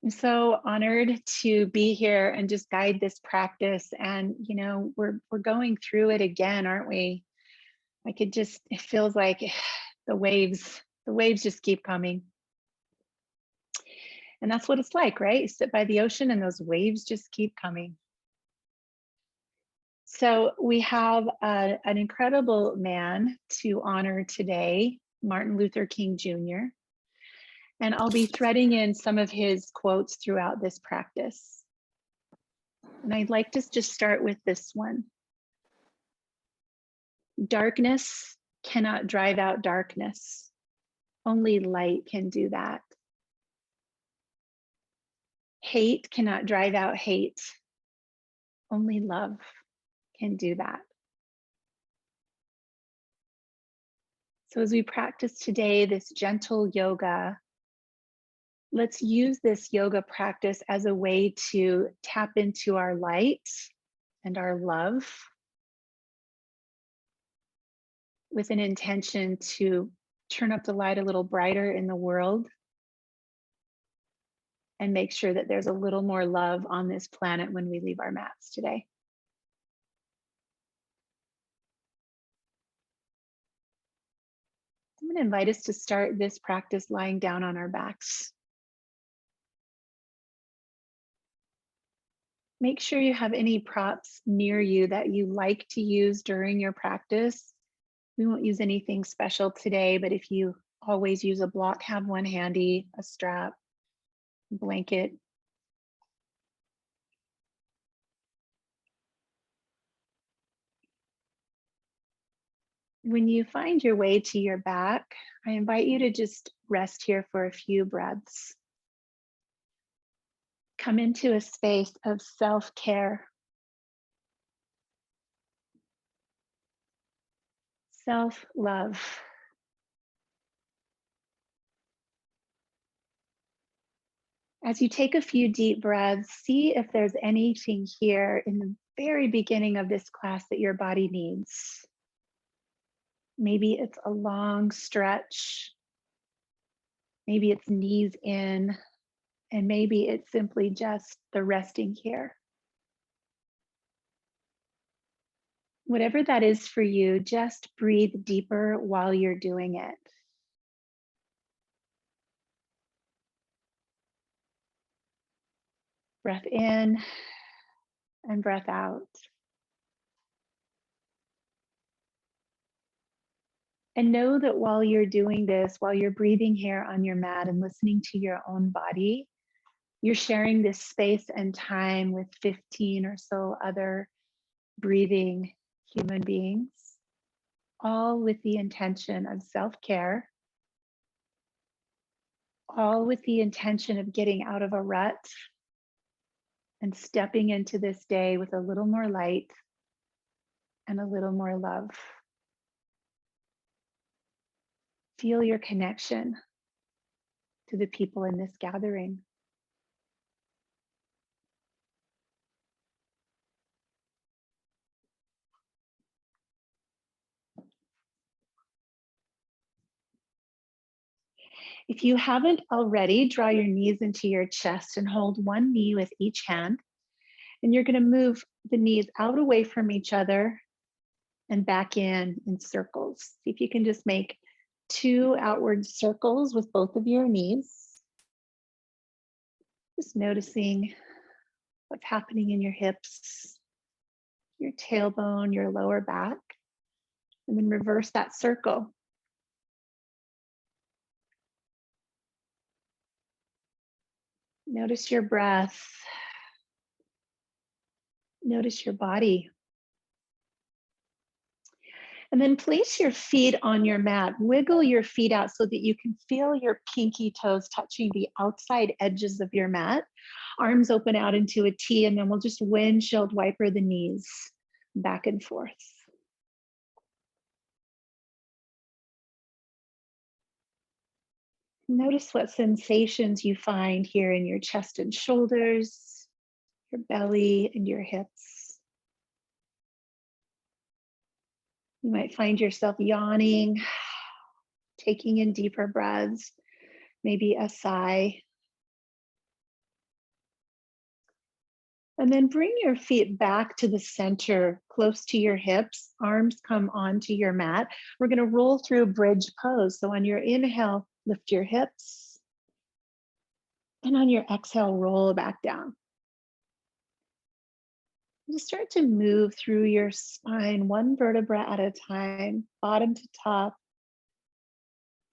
I'm so honored to be here and just guide this practice. And we're going through it again, aren't we? It feels like the waves just keep coming. And that's what it's like, right? You sit by the ocean and those waves just keep coming. So we have an incredible man to honor today, Martin Luther King Jr. And I'll be threading in some of his quotes throughout this practice. And I'd like to just start with this one. Darkness cannot drive out darkness. Only light can do that. Hate cannot drive out hate. Only love can do that. So as we practice today, this gentle yoga, let's use this yoga practice as a way to tap into our light and our love with an intention to turn up the light a little brighter in the world and make sure that there's a little more love on this planet when we leave our mats today. I'm going to invite us to start this practice lying down on our backs. Make sure you have any props near you that you like to use during your practice. We won't use anything special today, but if you always use a block, have one handy, a strap, a blanket. When you find your way to your back, I invite you to just rest here for a few breaths. Come into a space of self-care, self-love. As you take a few deep breaths, see if there's anything here in the very beginning of this class that your body needs. Maybe it's a long stretch. Maybe it's knees in, and maybe it's simply just the resting here. Whatever that is for you, just breathe deeper while you're doing it. Breath in and breath out. And know that while you're doing this, while you're breathing here on your mat and listening to your own body, you're sharing this space and time with 15 or so other breathing human beings, all with the intention of self-care, all with the intention of getting out of a rut and stepping into this day with a little more light and a little more love. Feel your connection to the people in this gathering. If you haven't already, draw your knees into your chest and hold one knee with each hand. And you're going to move the knees out away from each other and back in circles. See if you can just make 2 outward circles with both of your knees. Just noticing what's happening in your hips, your tailbone, your lower back, and then reverse that circle. Notice your breath. Notice your body. And then place your feet on your mat. Wiggle your feet out so that you can feel your pinky toes touching the outside edges of your mat. Arms open out into a T, and then we'll just windshield wiper the knees back and forth. Notice what sensations you find here in your chest and shoulders, your belly and your hips. You might find yourself yawning, taking in deeper breaths, maybe a sigh. And then bring your feet back to the center, close to your hips. Arms come onto your mat. We're going to roll through bridge pose. So on your inhale, lift your hips. And on your exhale, roll back down. Just start to move through your spine, one vertebra at a time, bottom to top,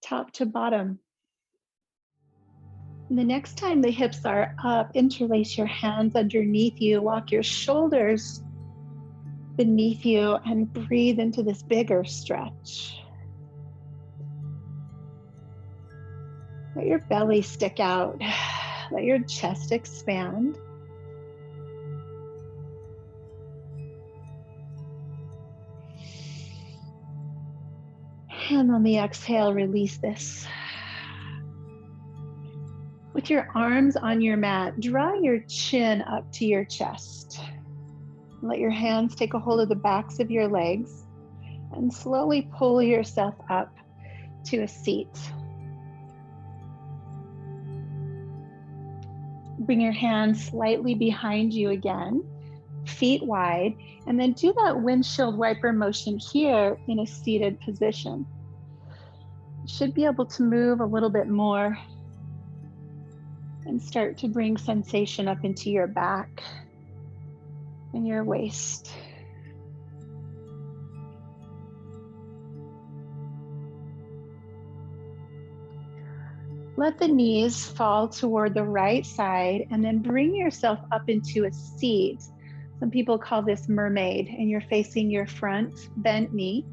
top to bottom. And the next time the hips are up, interlace your hands underneath you, walk your shoulders beneath you, and breathe into this bigger stretch. Let your belly stick out. Let your chest expand. And on the exhale, release this. With your arms on your mat, draw your chin up to your chest. Let your hands take a hold of the backs of your legs and slowly pull yourself up to a seat. Bring your hands slightly behind you again, feet wide, and then do that windshield wiper motion here in a seated position. You should be able to move a little bit more and start to bring sensation up into your back and your waist. Let the knees fall toward the right side and then bring yourself up into a seat. Some people call this mermaid, and you're facing your front bent knee.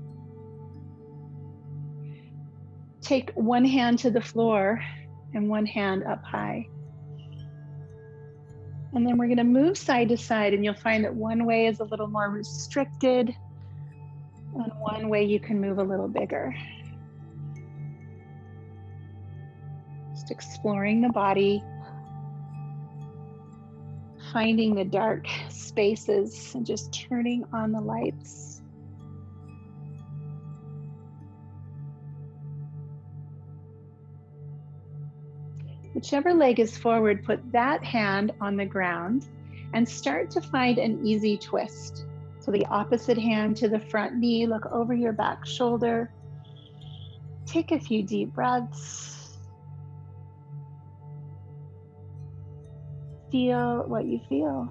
Take one hand to the floor and one hand up high. And then we're going to move side to side, and you'll find that one way is a little more restricted and one way you can move a little bigger. Just exploring the body, finding the dark spaces and just turning on the lights. Whichever leg is forward, put that hand on the ground and start to find an easy twist. So the opposite hand to the front knee, look over your back shoulder. Take a few deep breaths. Feel what you feel.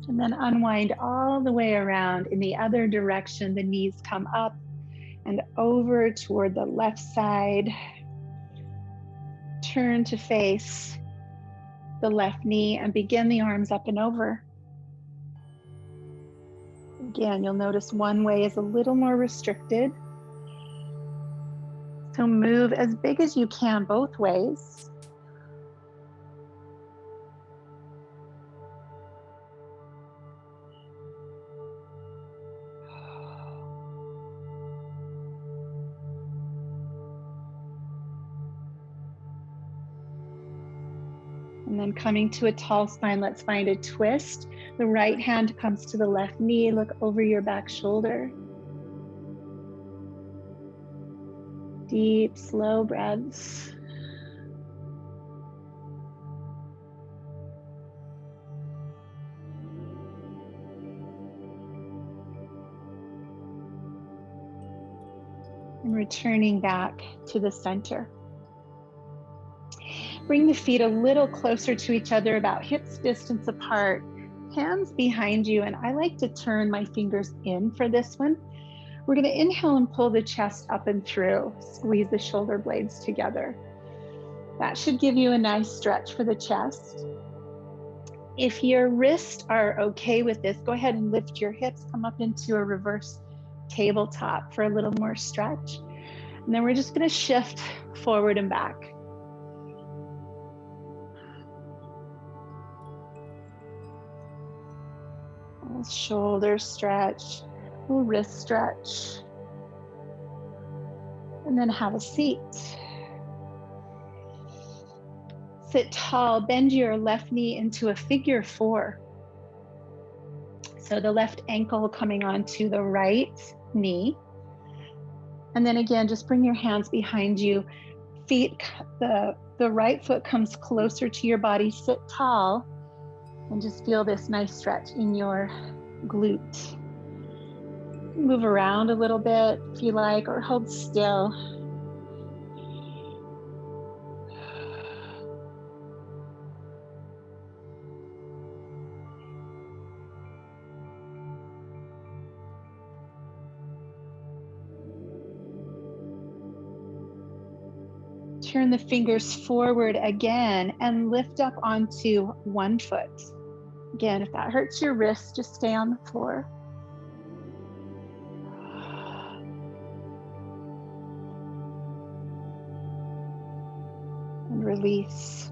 And then unwind all the way around in the other direction. The knees come up and over toward the left side. Turn to face the left knee and begin the arms up and over. Again, you'll notice one way is a little more restricted. So move as big as you can both ways. And then coming to a tall spine, let's find a twist. The right hand comes to the left knee. Look over your back shoulder. Deep, slow breaths. And returning back to the center. Bring the feet a little closer to each other, about hips distance apart, hands behind you. And I like to turn my fingers in for this one. We're going to inhale and pull the chest up and through. Squeeze the shoulder blades together. That should give you a nice stretch for the chest. If your wrists are okay with this, go ahead and lift your hips, come up into a reverse tabletop for a little more stretch. And then we're just going to shift forward and back. Shoulder stretch, little wrist stretch, and then have a seat. Sit tall, bend your left knee into a figure four. So the left ankle coming onto the right knee. And then again, just bring your hands behind you, feet, the right foot comes closer to your body. Sit tall and just feel this nice stretch in your glute. Move around a little bit if you like, or hold still. Turn the fingers forward again and lift up onto one foot. Again, if that hurts your wrist, just stay on the floor. And release.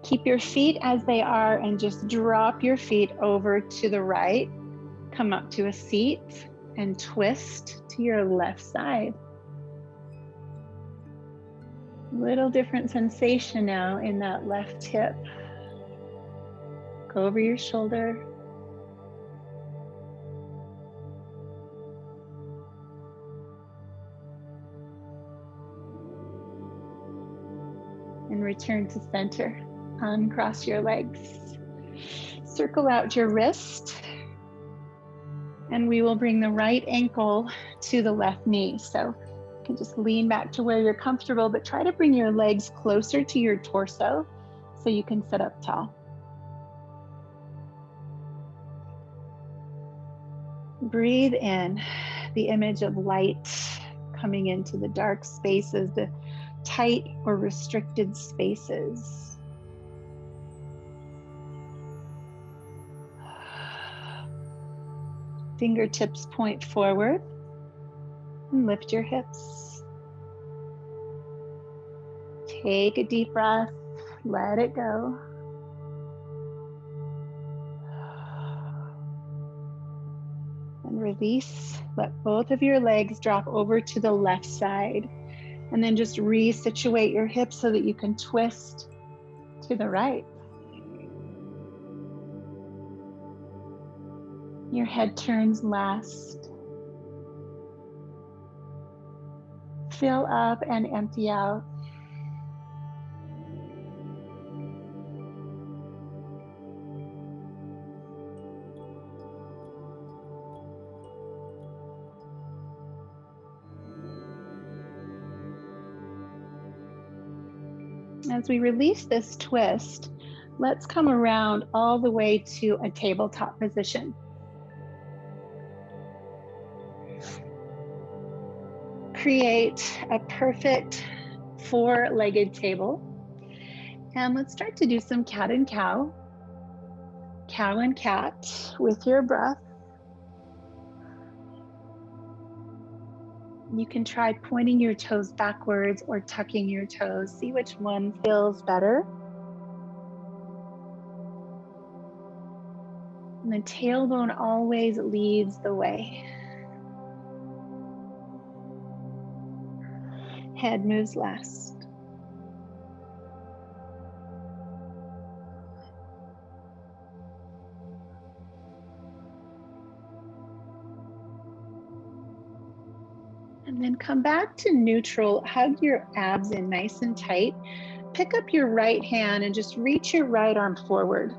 Keep your feet as they are and just drop your feet over to the right. Come up to a seat and twist to your left side. Little different sensation now in that left hip. Go over your shoulder. And return to center. Uncross your legs. Circle out your wrist. And we will bring the right ankle to the left knee. So you can just lean back to where you're comfortable, but try to bring your legs closer to your torso so you can sit up tall. Breathe in the image of light coming into the dark spaces, the tight or restricted spaces. Fingertips point forward and lift your hips. Take a deep breath, let it go. And release, let both of your legs drop over to the left side. And then just resituate your hips so that you can twist to the right. Your head turns last. Fill up and empty out. As we release this twist, let's come around all the way to a tabletop position. Create a perfect four-legged table. And let's start to do some cat and cow. Cow and cat with your breath. You can try pointing your toes backwards or tucking your toes. See which one feels better. And the tailbone always leads the way. Head moves last. And then come back to neutral. Hug your abs in nice and tight. Pick up your right hand and just reach your right arm forward.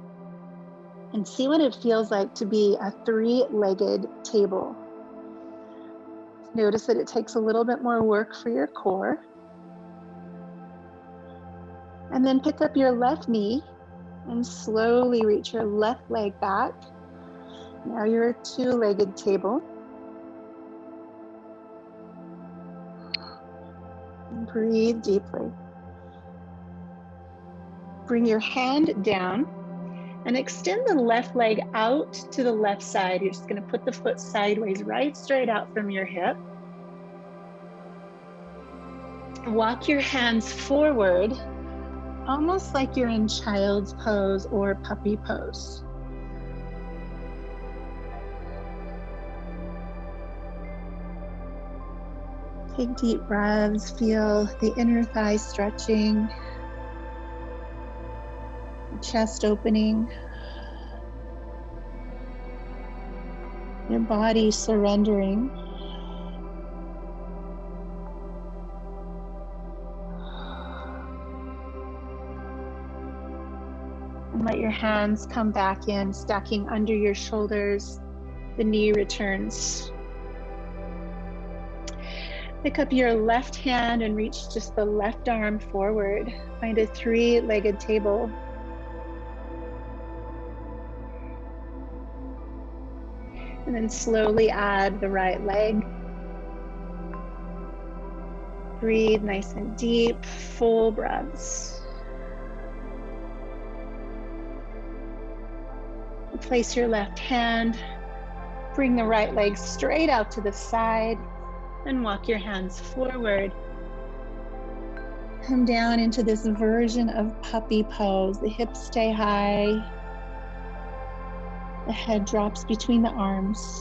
And see what it feels like to be a three-legged table. Notice that it takes a little bit more work for your core. And then pick up your left knee and slowly reach your left leg back. Now you're a two-legged table. And breathe deeply. Bring your hand down and extend the left leg out to the left side. You're just going to put the foot sideways, right straight out from your hip. Walk your hands forward, almost like you're in child's pose or puppy pose. Take deep breaths, feel the inner thigh stretching, chest opening, your body surrendering. your hands come back in, stacking under your shoulders. The knee returns. Pick up your left hand and reach just the left arm forward. Find a three-legged table. And then slowly add the right leg. Breathe nice and deep, full breaths. Place your left hand. Bring the right leg straight out to the side and walk your hands forward. Come down into this version of puppy pose. The hips stay high. The head drops between the arms.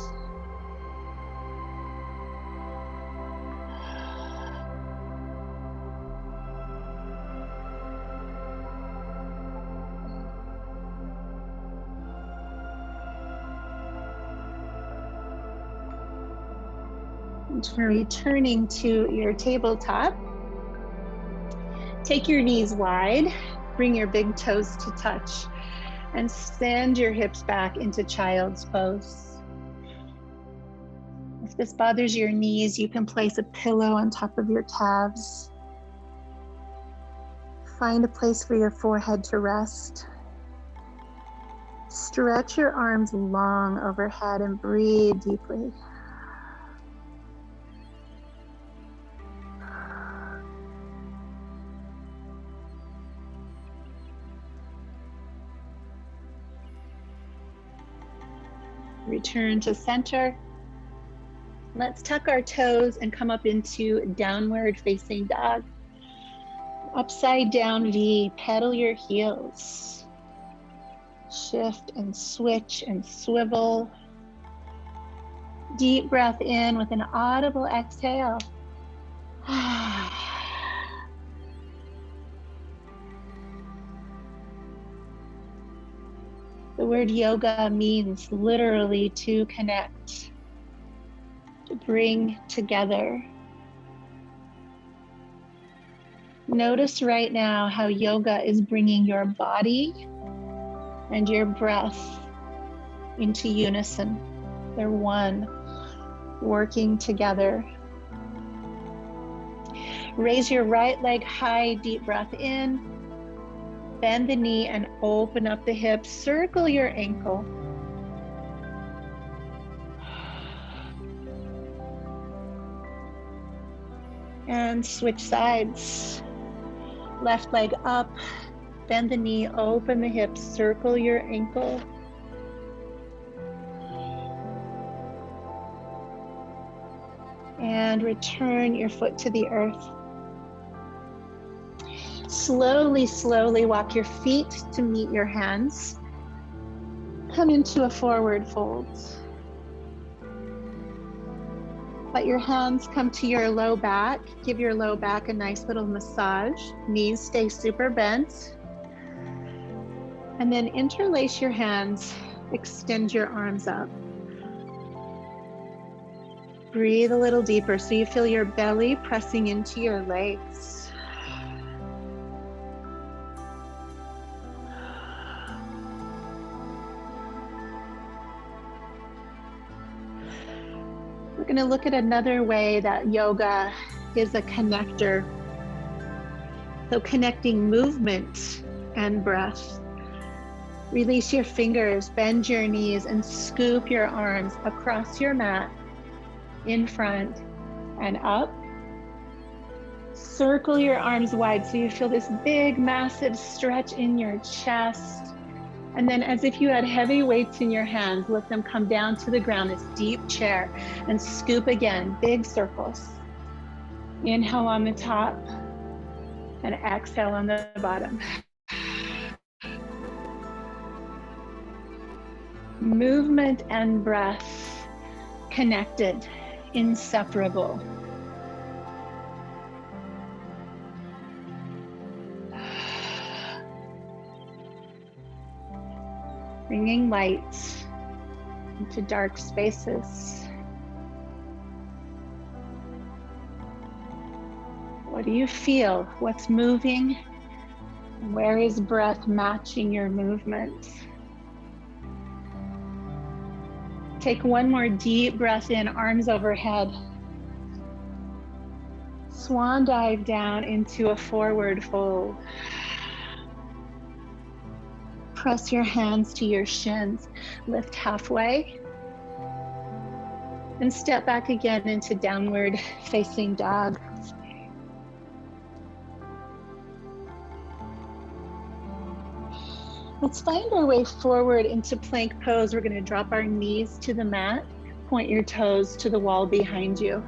Returning to your tabletop, take your knees wide, bring your big toes to touch, and send your hips back into child's pose. If this bothers your knees, you can place a pillow on top of your calves. Find a place for your forehead to rest. Stretch your arms long overhead and breathe deeply. Return to center. Let's tuck our toes and come up into downward facing dog. Upside down V, pedal your heels. Shift and switch and swivel. Deep breath in with an audible exhale. The word yoga means literally to connect, to bring together. Notice right now how yoga is bringing your body and your breath into unison. They're one, working together. Raise your right leg high, deep breath in. Bend the knee and open up the hips. Circle your ankle. And switch sides. Left leg up, bend the knee, open the hips, circle your ankle. And return your foot to the earth. Slowly, slowly walk your feet to meet your hands. Come into a forward fold. Let your hands come to your low back. Give your low back a nice little massage. Knees stay super bent. And then interlace your hands. Extend your arms up. Breathe a little deeper so you feel your belly pressing into your legs. We're going to look at another way that yoga is a connector. So connecting movement and breath. Release your fingers, bend your knees, and scoop your arms across your mat, in front and up. Circle your arms wide so you feel this big, massive stretch in your chest. And then as if you had heavy weights in your hands, let them come down to the ground, this deep chair, and scoop again, big circles. Inhale on the top and exhale on the bottom. Movement and breath connected, inseparable. Bringing light into dark spaces. What do you feel? What's moving? Where is breath matching your movement? Take one more deep breath in, arms overhead. Swan dive down into a forward fold. Press your hands to your shins. Lift halfway. And step back again into downward facing dog. Let's find our way forward into plank pose. We're going to drop our knees to the mat. Point your toes to the wall behind you.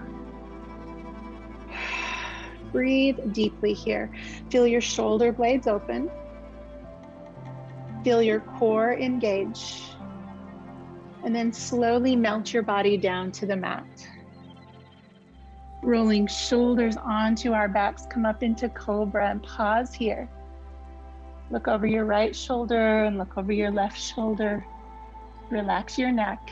Breathe deeply here. Feel your shoulder blades open. Feel your core engage. And then slowly melt your body down to the mat. Rolling shoulders onto our backs, come up into Cobra and pause here. Look over your right shoulder and look over your left shoulder. Relax your neck.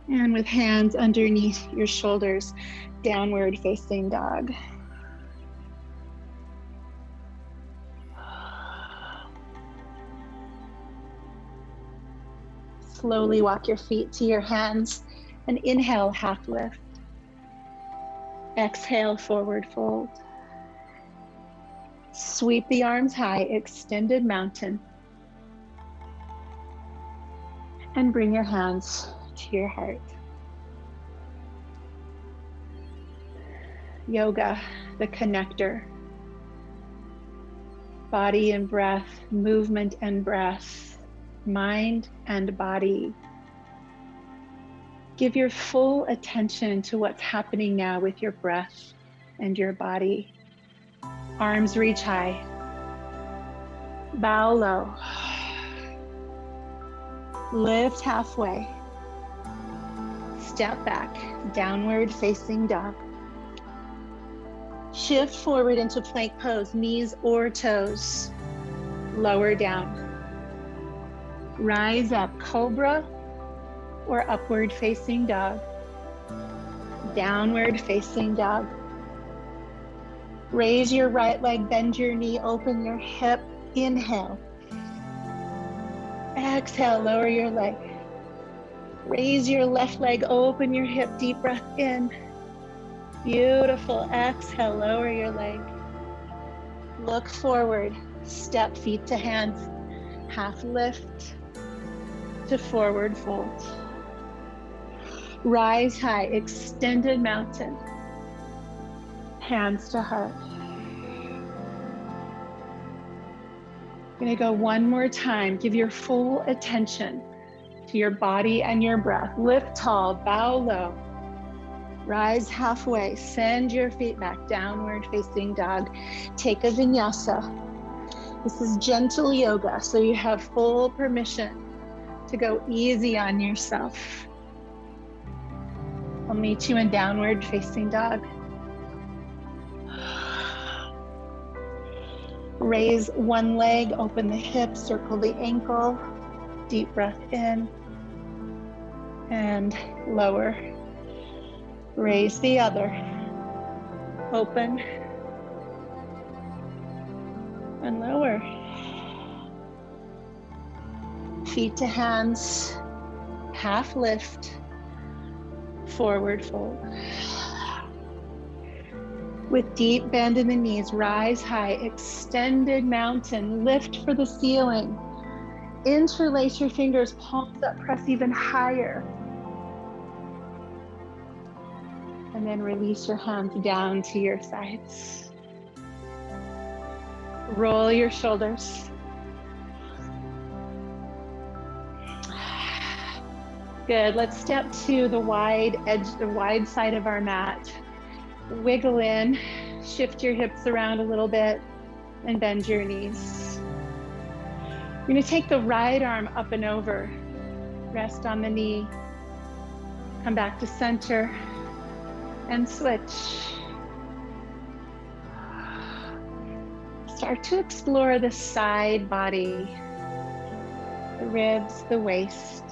And with hands underneath your shoulders, downward facing dog. Slowly walk your feet to your hands and inhale, half lift. Exhale, forward fold. Sweep the arms high, extended mountain. And bring your hands to your heart. Yoga, the connector. Body and breath, movement and breath, mind and body. Give your full attention to what's happening now with your breath and your body. Arms reach high. Bow low. Lift halfway. Step back, downward facing dog. Shift forward into plank pose, knees or toes. Lower down. Rise up, Cobra or upward facing dog. Downward facing dog. Raise your right leg, bend your knee, open your hip. Inhale. Exhale, lower your leg. Raise your left leg, open your hip, deep breath in. Beautiful. Exhale, lower your leg. Look forward, step feet to hands. Half lift to forward fold. Rise high, extended mountain. Hands to heart. We're gonna go one more time. Give your full attention to your body and your breath. Lift tall, bow low. Rise halfway, send your feet back, downward facing dog. Take a vinyasa. This is gentle yoga, so you have full permission to go easy on yourself. I'll meet you in downward facing dog. Raise one leg, open the hip, circle the ankle. Deep breath in and lower. Raise the other. Open and lower. Feet to hands, half lift, forward fold. With deep bend in the knees, rise high, extended mountain, lift for the ceiling. Interlace your fingers, palms up, press even higher. And then release your hands down to your sides. Roll your shoulders. Good, let's step to the wide edge, the wide side of our mat. Wiggle in, shift your hips around a little bit, and bend your knees. You're gonna take the right arm up and over. Rest on the knee. Come back to center and switch. Start to explore the side body, the ribs, the waist.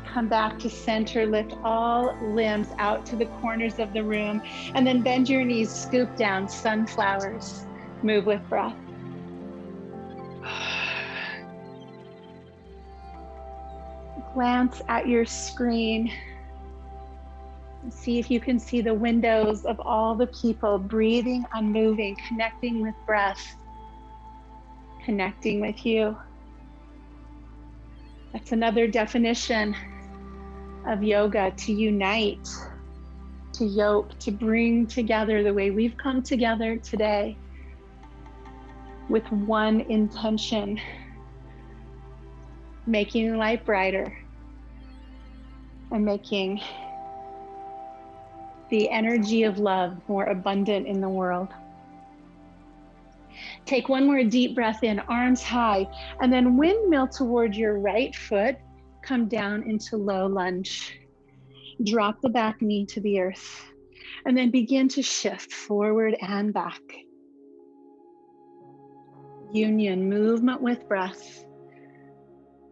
Come back to center, lift all limbs out to the corners of the room, and then bend your knees, scoop down, sunflowers. Move with breath. Glance at your screen. See if you can see the windows of all the people breathing, unmoving, connecting with breath, connecting with you. That's another definition of yoga, to unite, to yoke, to bring together the way we've come together today with one intention, making light brighter and making the energy of love more abundant in the world. Take one more deep breath in, arms high, and then windmill toward your right foot. Come down into low lunge. Drop the back knee to the earth, and then begin to shift forward and back. Union, movement with breath.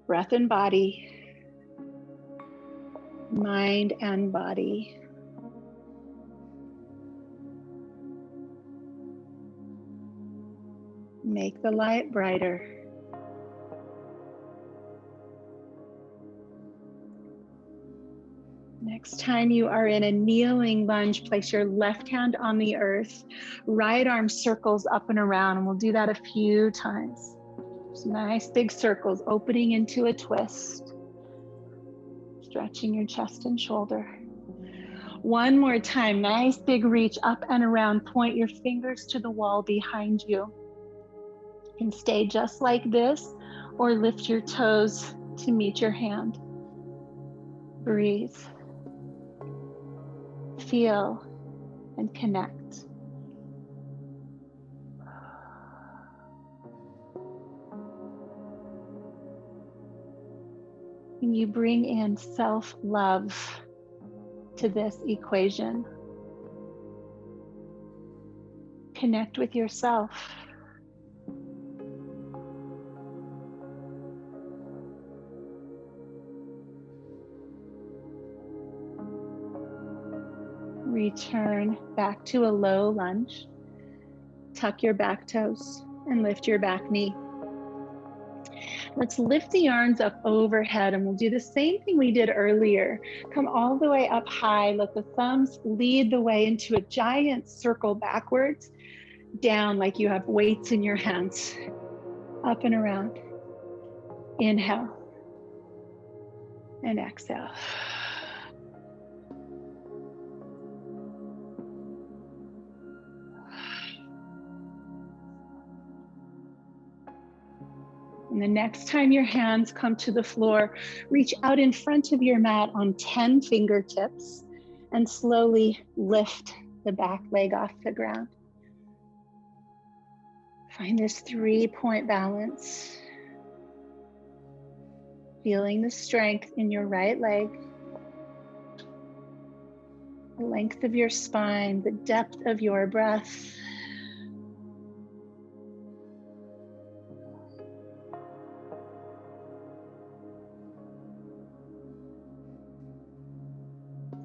Breath and body. Mind and body. Make the light brighter. Next time you are in a kneeling lunge, place your left hand on the earth, right arm circles up and around, and we'll do that a few times. Just nice big circles, opening into a twist, stretching your chest and shoulder. One more time, nice big reach up and around, point your fingers to the wall behind you. You can stay just like this or lift your toes to meet your hand. Breathe. Feel and connect. Can you bring in self-love to this equation? Connect with yourself. Return back to a low lunge. Tuck your back toes and lift your back knee. Let's lift the arms up overhead, and we'll do the same thing we did earlier. Come all the way up high. Let the thumbs lead the way into a giant circle backwards, down like you have weights in your hands. Up and around. Inhale and exhale. And the next time your hands come to the floor, reach out in front of your mat on 10 fingertips and slowly lift the back leg off the ground. Find this 3-point balance. Feeling the strength in your right leg, the length of your spine, the depth of your breath.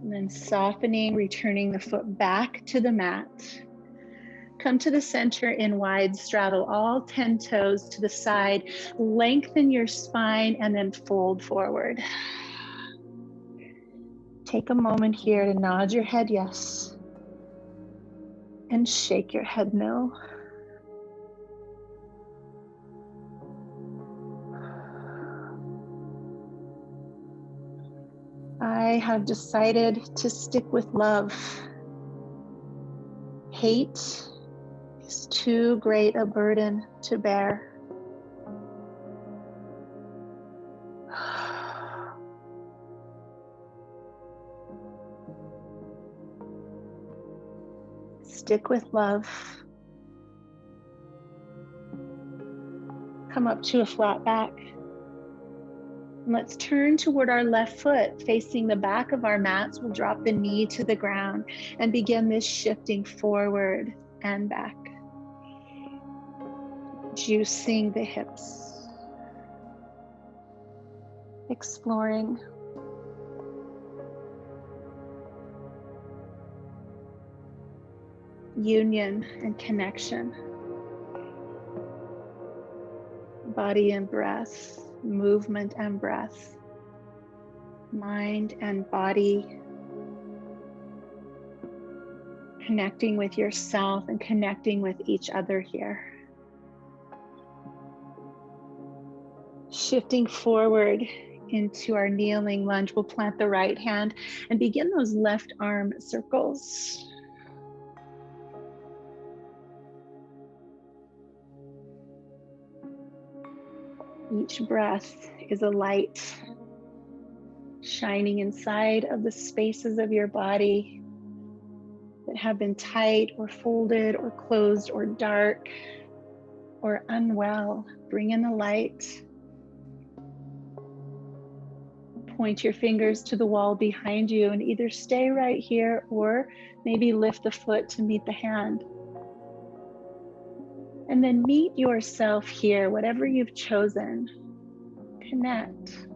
And then softening, returning the foot back to the mat. Come to the center in wide straddle, all 10 toes to the side. Lengthen your spine and then fold forward. Take a moment here to nod your head yes and shake your head no. I have decided to stick with love. Hate is too great a burden to bear. Stick with love. Come up to a flat back. And let's turn toward our left foot, facing the back of our mats. We'll drop the knee to the ground and begin this shifting forward and back. Juicing the hips. Exploring union and connection. Body and breath, movement and breath, mind and body, connecting with yourself and connecting with each other here. Shifting forward into our kneeling lunge, we'll plant the right hand and begin those left arm circles. Each breath is a light shining inside of the spaces of your body that have been tight or folded or closed or dark or unwell. Bring in the light. Point your fingers to the wall behind you and either stay right here or maybe lift the foot to meet the hand. And then meet yourself here, whatever you've chosen. Connect.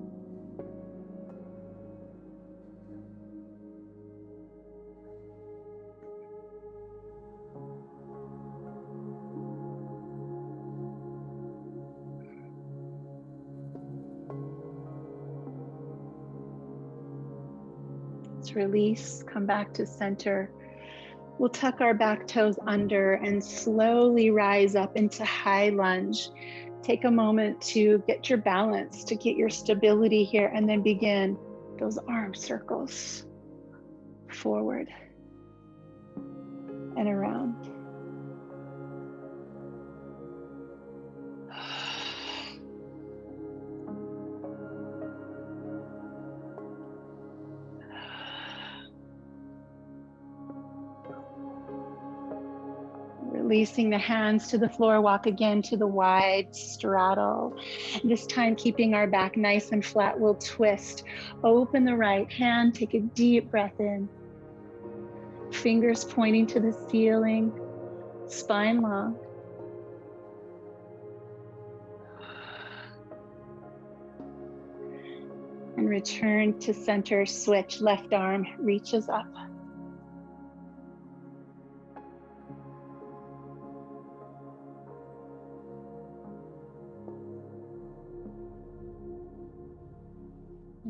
Let's release, come back to center. We'll tuck our back toes under and slowly rise up into high lunge. Take a moment to get your balance, to get your stability here, and then begin those arm circles forward and around. Releasing the hands to the floor, walk again to the wide straddle. This time, keeping our back nice and flat, we'll twist. Open the right hand, take a deep breath in. Fingers pointing to the ceiling, spine long. And return to center, switch, left arm reaches up.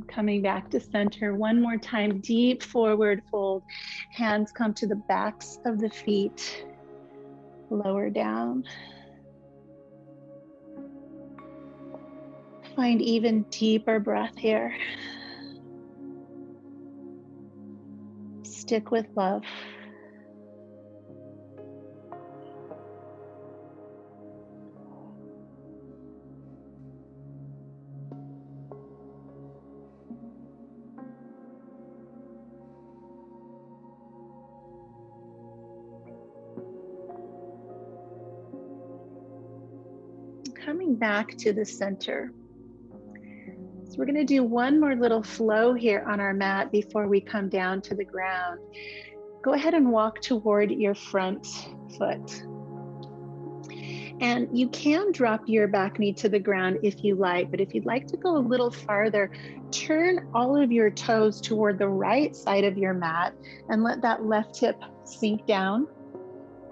Coming back to center one more time, deep forward fold. Hands come to the backs of the feet, lower down. Find even deeper breath here. Stick with love. Coming back to the center. So we're going to do one more little flow here on our mat before we come down to the ground. Go ahead and walk toward your front foot. And you can drop your back knee to the ground if you like, but if you'd like to go a little farther, turn all of your toes toward the right side of your mat and let that left hip sink down.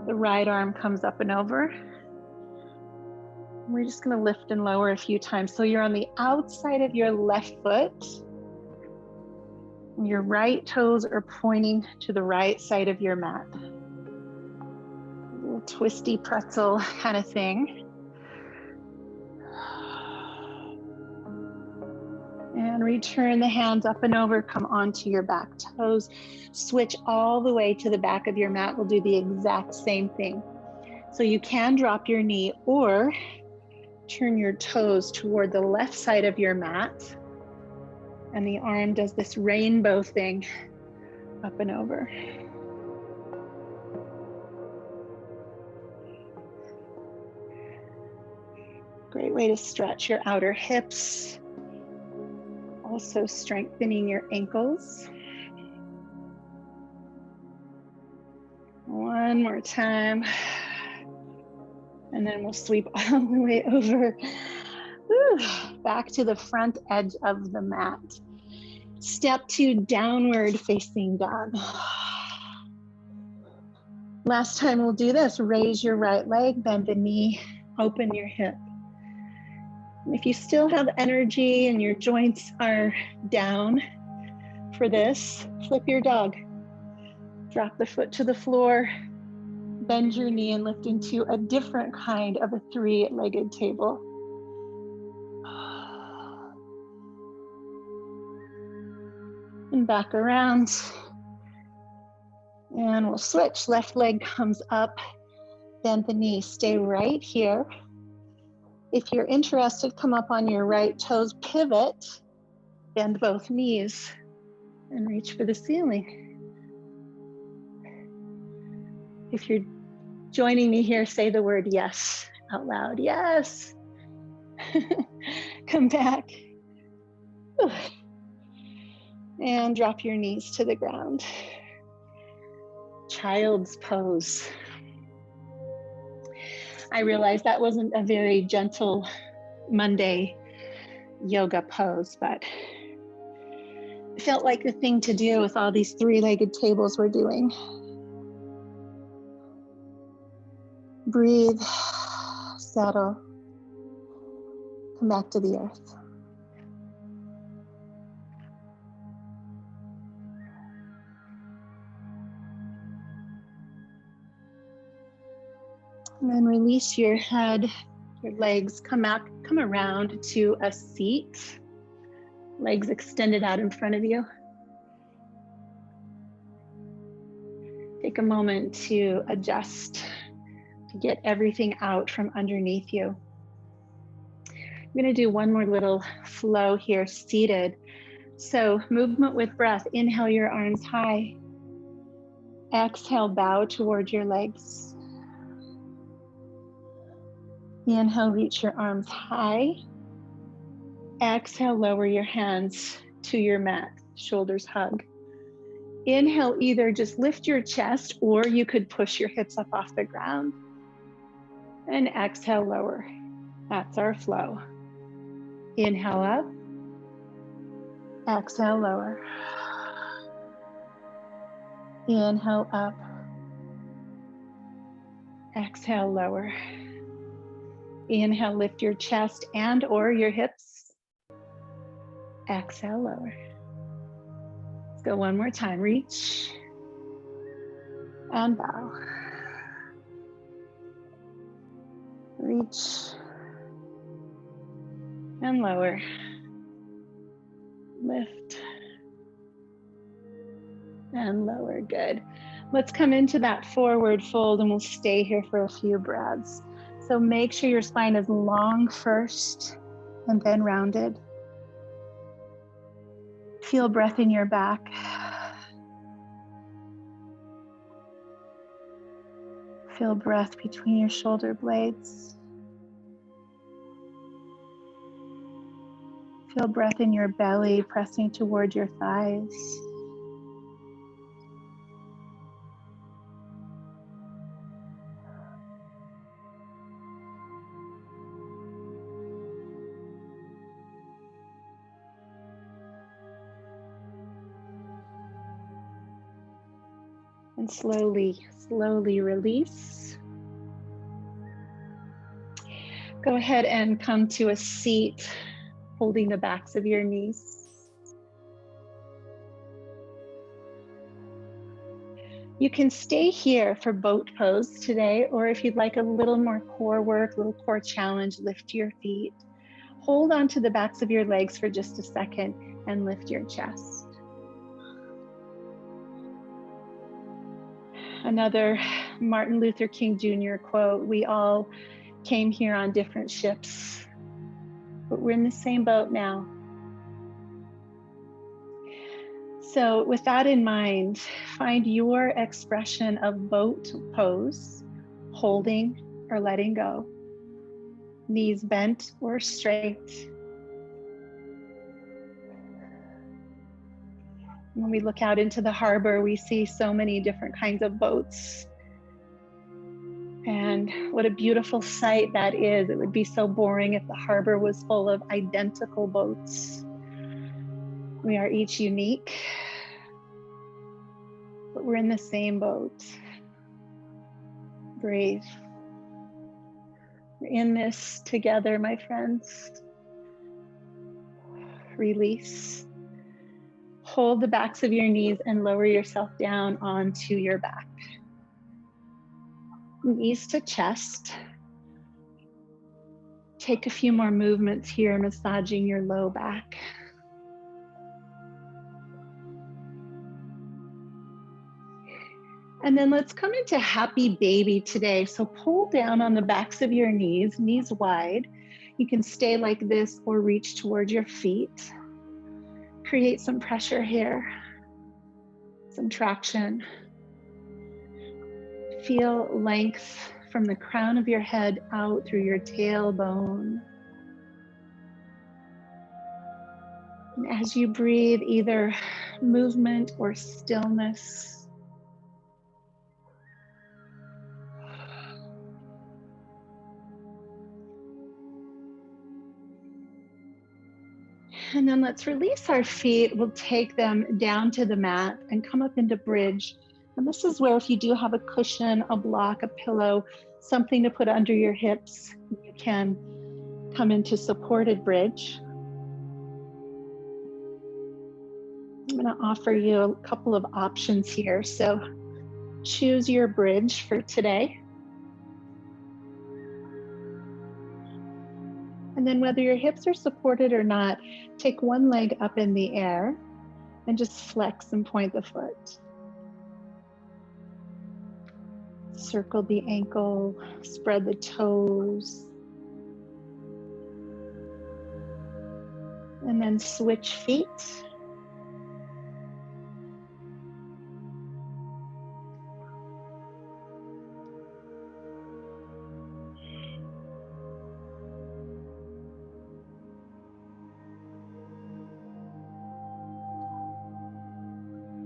The right arm comes up and over. We're just going to lift and lower a few times. So you're on the outside of your left foot. And your right toes are pointing to the right side of your mat. A little twisty pretzel kind of thing. And return the hands up and over. Come onto your back toes. Switch all the way to the back of your mat. We'll do the exact same thing. So you can drop your knee or turn your toes toward the left side of your mat, and the arm does this rainbow thing up and over. Great way to stretch your outer hips, also strengthening your ankles. One more time. And then we'll sweep all the way over, back to the front edge of the mat. Step to downward facing dog. Last time we'll do this. Raise your right leg, bend the knee, open your hip. And if you still have energy and your joints are down for this, flip your dog. Drop the foot to the floor, bend your knee and lift into a different kind of a three-legged table. And back around. And we'll switch. Left leg comes up, bend the knee, stay right here. If you're interested, come up on your right toes, pivot, bend both knees, and reach for the ceiling. If you're joining me here, say the word yes out loud. Yes. Come back. And drop your knees to the ground. Child's pose. I realized that wasn't a very gentle Monday yoga pose, but it felt like the thing to do with all these three-legged tables we're doing. Breathe, settle, come back to the earth. And then release your head, your legs, come around to a seat. Legs extended out in front of you. Take a moment to adjust, to get everything out from underneath you. I'm going to do one more little flow here, seated. So movement with breath. Inhale your arms high. Exhale, bow toward your legs. Inhale, reach your arms high. Exhale, lower your hands to your mat, shoulders hug. Inhale, either just lift your chest or you could push your hips up off the ground. And exhale, lower. That's our flow. Inhale up. Exhale, lower. Inhale up. Exhale, lower. Inhale, lift your chest and or your hips. Exhale, lower. Let's go one more time. Reach and bow. Reach and lower. Lift and lower. Good. Let's come into that forward fold and we'll stay here for a few breaths. So make sure your spine is long first and then rounded. Feel breath in your back. Feel breath between your shoulder blades. Feel breath in your belly pressing toward your thighs. And slowly release. Go ahead and come to a seat, holding the backs of your knees. You can stay here for boat pose today, or if you'd like a little more core work, a little core challenge, lift your feet. Hold on to the backs of your legs for just a second and lift your chest. Another Martin Luther King Jr. quote, we all came here on different ships, but we're in the same boat now. So with that in mind, find your expression of boat pose, holding or letting go, knees bent or straight. When we look out into the harbor, we see so many different kinds of boats. And what a beautiful sight that is. It would be so boring if the harbor was full of identical boats. We are each unique, but we're in the same boat. Breathe. We're in this together, my friends. Release. Hold the backs of your knees and lower yourself down onto your back. Knees to chest. Take a few more movements here, massaging your low back. And then let's come into happy baby today. So pull down on the backs of your knees, knees wide. You can stay like this or reach toward your feet. Create some pressure here, some traction. Feel length from the crown of your head out through your tailbone. And as you breathe, either movement or stillness. And then let's release our feet. We'll take them down to the mat and come up into bridge. And this is where if you do have a cushion, a block, a pillow, something to put under your hips, you can come into supported bridge. I'm going to offer you a couple of options here. So choose your bridge for today. And then whether your hips are supported or not, take one leg up in the air and just flex and point the foot. Circle the ankle, spread the toes. And then switch feet.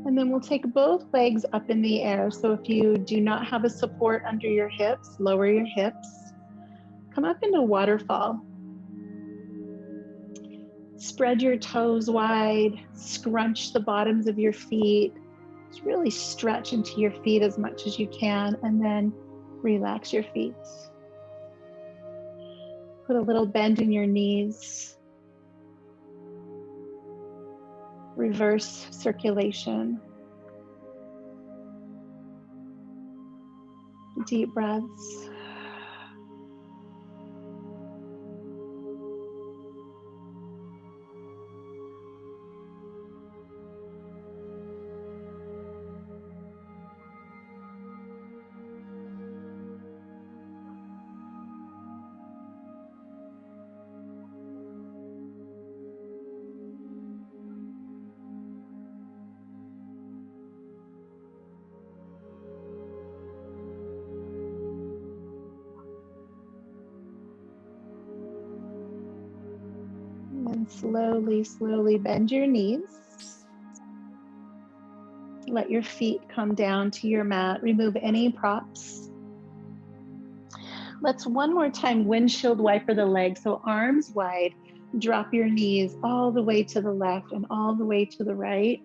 And then we'll take both legs up in the air. So if you do not have a support under your hips, lower your hips. Come up into waterfall. Spread your toes wide, scrunch the bottoms of your feet. Just really stretch into your feet as much as you can, and then relax your feet. Put a little bend in your knees. Reverse circulation. Deep breaths. And slowly, slowly bend your knees. Let your feet come down to your mat. Remove any props. Let's one more time windshield wiper the legs. So arms wide, drop your knees all the way to the left and all the way to the right.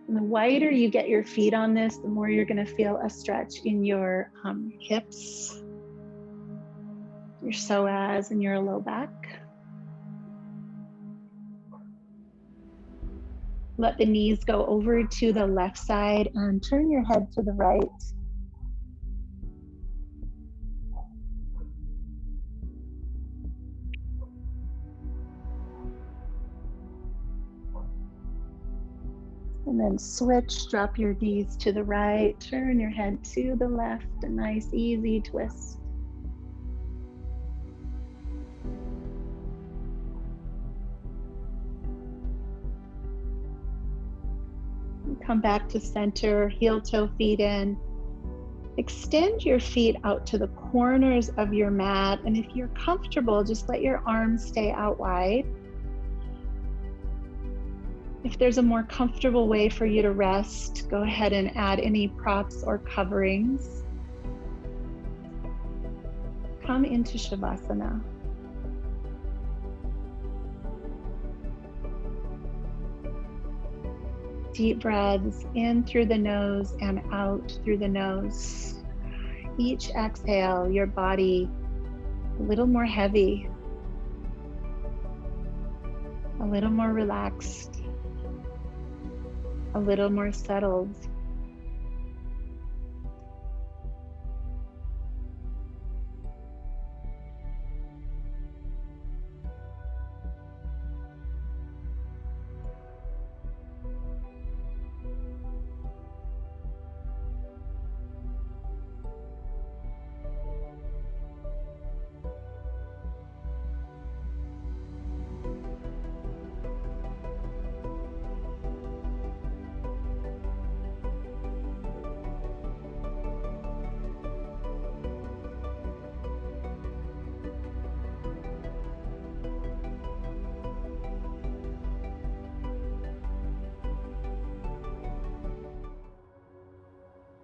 And the wider you get your feet on this, the more you're going to feel a stretch in your hips, your psoas, and your low back. Let the knees go over to the left side and turn your head to the right. And then switch, drop your knees to the right, turn your head to the left, a nice easy twist. Come back to center, heel toe feet in. Extend your feet out to the corners of your mat. And if you're comfortable, just let your arms stay out wide. If there's a more comfortable way for you to rest, go ahead and add any props or coverings. Come into Shavasana. Deep breaths in through the nose and out through the nose. each exhale, your body a little more heavy, a little more relaxed, a little more settled.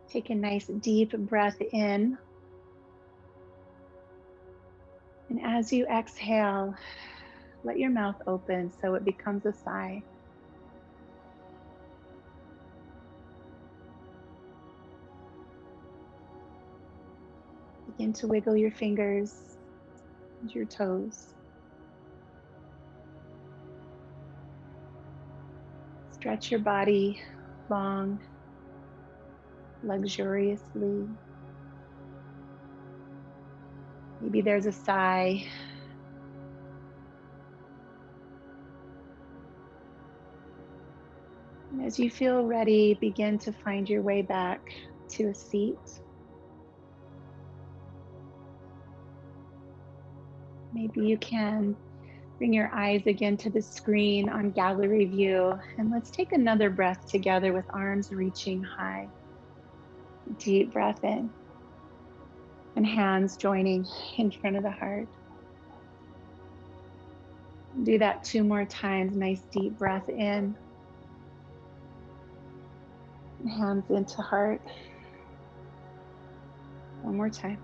Take a nice deep breath in. And as you exhale, let your mouth open so it becomes a sigh. Begin to wiggle your fingers and your toes. Stretch your body long, luxuriously. Maybe there's a sigh. And as you feel ready, begin to find your way back to a seat. Maybe you can bring your eyes again to the screen on gallery view, and let's take another breath together with arms reaching high. Deep breath in and hands joining in front of the heart. Do that 2 more times. Nice deep breath in. And hands into heart. 1 more time.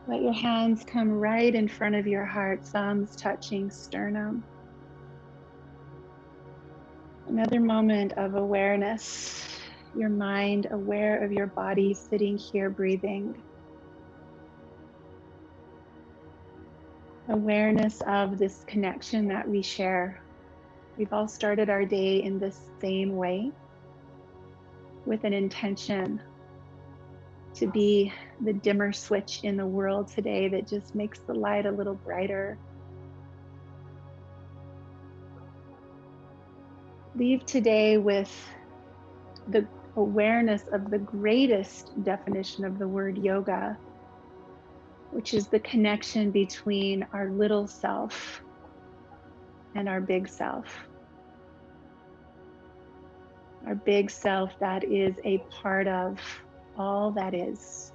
Let your hands come right in front of your heart, thumbs touching sternum. Another moment of awareness, your mind aware of your body sitting here breathing. Awareness of this connection that we share. We've all started our day in the same way, with an intention to be the dimmer switch in the world today that just makes the light a little brighter. Leave today with the awareness of the greatest definition of the word yoga, which is the connection between our little self and our big self. Our big self that is a part of all that is.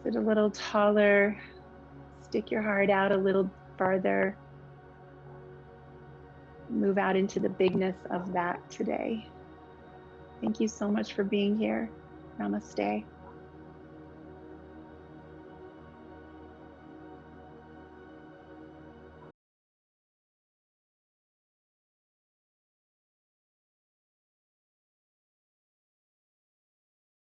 Sit a little taller, stick your heart out a little farther. Move out into the bigness of that today. Thank you so much for being here. Namaste.